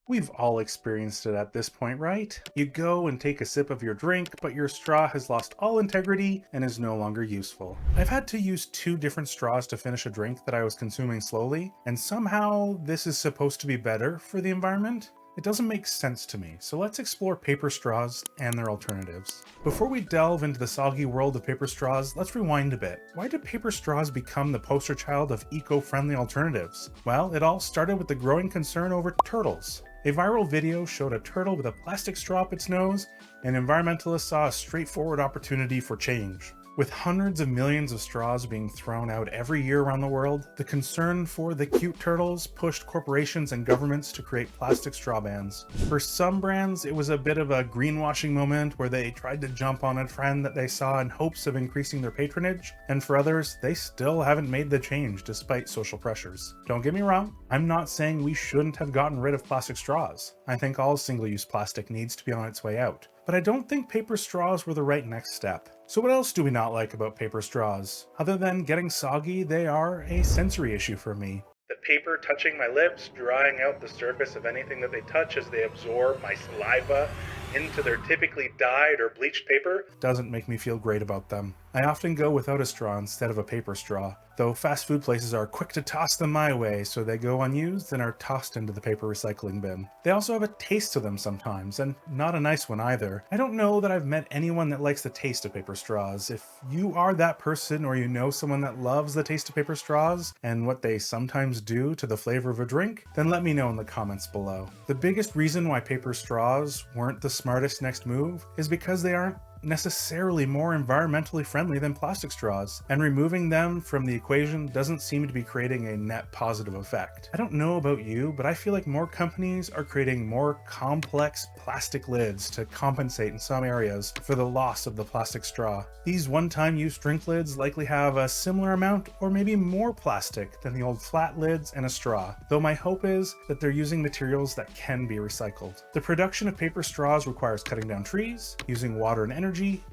We've all experienced it at this point, right? You go and take a sip of your drink, but your straw has lost all integrity and is no longer useful. I've had to use two different straws to finish a drink that I was consuming slowly, and somehow this is supposed to be better for the environment? It doesn't make sense to me, so let's explore paper straws and their alternatives. Before we delve into the soggy world of paper straws, let's rewind a bit. Why did paper straws become the poster child of eco-friendly alternatives? Well, it all started with the growing concern over turtles. A viral video showed a turtle with a plastic straw up its nose, and environmentalists saw a straightforward opportunity for change. With hundreds of millions of straws being thrown out every year around the world, the concern for the cute turtles pushed corporations and governments to create plastic straw bans. For some brands, it was a bit of a greenwashing moment where they tried to jump on a trend that they saw in hopes of increasing their patronage, and for others, they still haven't made the change despite social pressures. Don't get me wrong, I'm not saying we shouldn't have gotten rid of plastic straws. I think all single-use plastic needs to be on its way out. But I don't think paper straws were the right next step. So what else do we not like about paper straws? Other than getting soggy, they are a sensory issue for me. The paper touching my lips, drying out the surface of anything that they touch as they absorb my saliva into their typically dyed or bleached paper, doesn't make me feel great about them. I often go without a straw instead of a paper straw, though fast food places are quick to toss them my way, so they go unused and are tossed into the paper recycling bin. They also have a taste to them sometimes, and not a nice one either. I don't know that I've met anyone that likes the taste of paper straws. If you are that person, or you know someone that loves the taste of paper straws and what they sometimes do to the flavor of a drink, then let me know in the comments below. The biggest reason why paper straws weren't the smartest next move is because they aren't necessarily more environmentally friendly than plastic straws, and removing them from the equation doesn't seem to be creating a net positive effect. I don't know about you, but I feel like more companies are creating more complex plastic lids to compensate in some areas for the loss of the plastic straw. These one-time use drink lids likely have a similar amount or maybe more plastic than the old flat lids and a straw, though my hope is that they're using materials that can be recycled. The production of paper straws requires cutting down trees, using water and energy,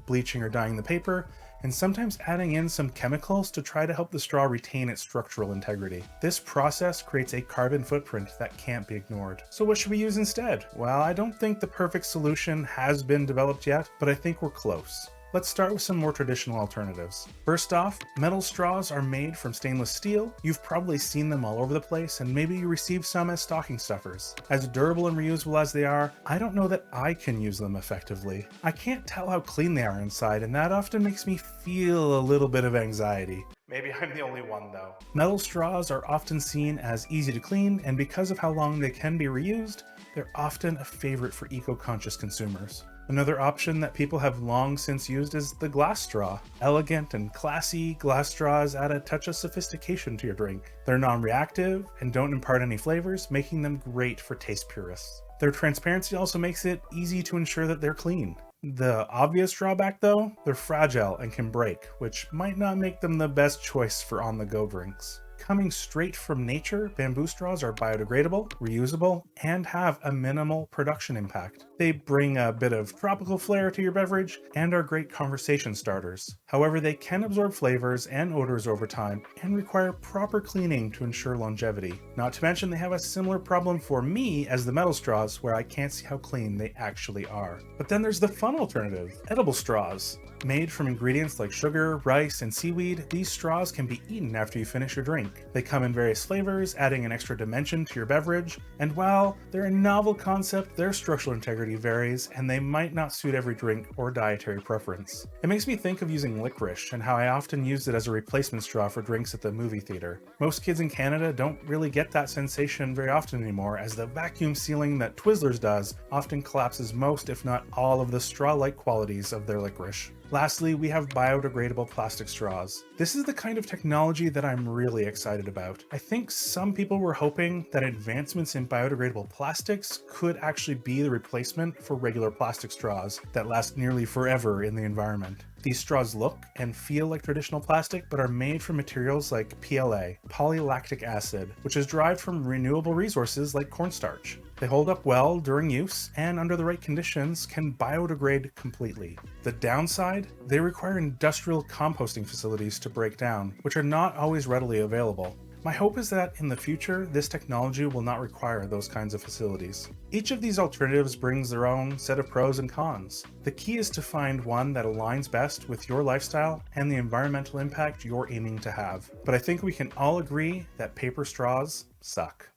bleaching or dyeing the paper, and sometimes adding in some chemicals to try to help the straw retain its structural integrity. This process creates a carbon footprint that can't be ignored. So what should we use instead? Well, I don't think the perfect solution has been developed yet, but I think we're close. Let's start with some more traditional alternatives. First off, metal straws are made from stainless steel. You've probably seen them all over the place, and maybe you received some as stocking stuffers. As durable and reusable as they are, I don't know that I can use them effectively. I can't tell how clean they are inside, and that often makes me feel a little bit of anxiety. Maybe I'm the only one though. Metal straws are often seen as easy to clean, and because of how long they can be reused, they're often a favorite for eco-conscious consumers. Another option that people have long since used is the glass straw. Elegant and classy, glass straws add a touch of sophistication to your drink. They're non-reactive and don't impart any flavors, making them great for taste purists. Their transparency also makes it easy to ensure that they're clean. The obvious drawback though, they're fragile and can break, which might not make them the best choice for on-the-go drinks. Coming straight from nature, bamboo straws are biodegradable, reusable, and have a minimal production impact. They bring a bit of tropical flair to your beverage and are great conversation starters. However, they can absorb flavors and odors over time and require proper cleaning to ensure longevity. Not to mention they have a similar problem for me as the metal straws, where I can't see how clean they actually are. But then there's the fun alternative, edible straws. Made from ingredients like sugar, rice, and seaweed, these straws can be eaten after you finish your drink. They come in various flavors, adding an extra dimension to your beverage, and while they're a novel concept, their structural integrity varies, and they might not suit every drink or dietary preference. It makes me think of using licorice and how I often used it as a replacement straw for drinks at the movie theater. Most kids in Canada don't really get that sensation very often anymore, as the vacuum sealing that Twizzlers does often collapses most, if not all, of the straw-like qualities of their licorice. Lastly, we have biodegradable plastic straws. This is the kind of technology that I'm really excited about. I think some people were hoping that advancements in biodegradable plastics could actually be the replacement for regular plastic straws that last nearly forever in the environment. These straws look and feel like traditional plastic, but are made from materials like PLA, polylactic acid, which is derived from renewable resources like cornstarch. They hold up well during use, and under the right conditions can biodegrade completely. The downside? They require industrial composting facilities to break down, which are not always readily available. My hope is that in the future, this technology will not require those kinds of facilities. Each of these alternatives brings their own set of pros and cons. The key is to find one that aligns best with your lifestyle and the environmental impact you're aiming to have. But I think we can all agree that paper straws suck.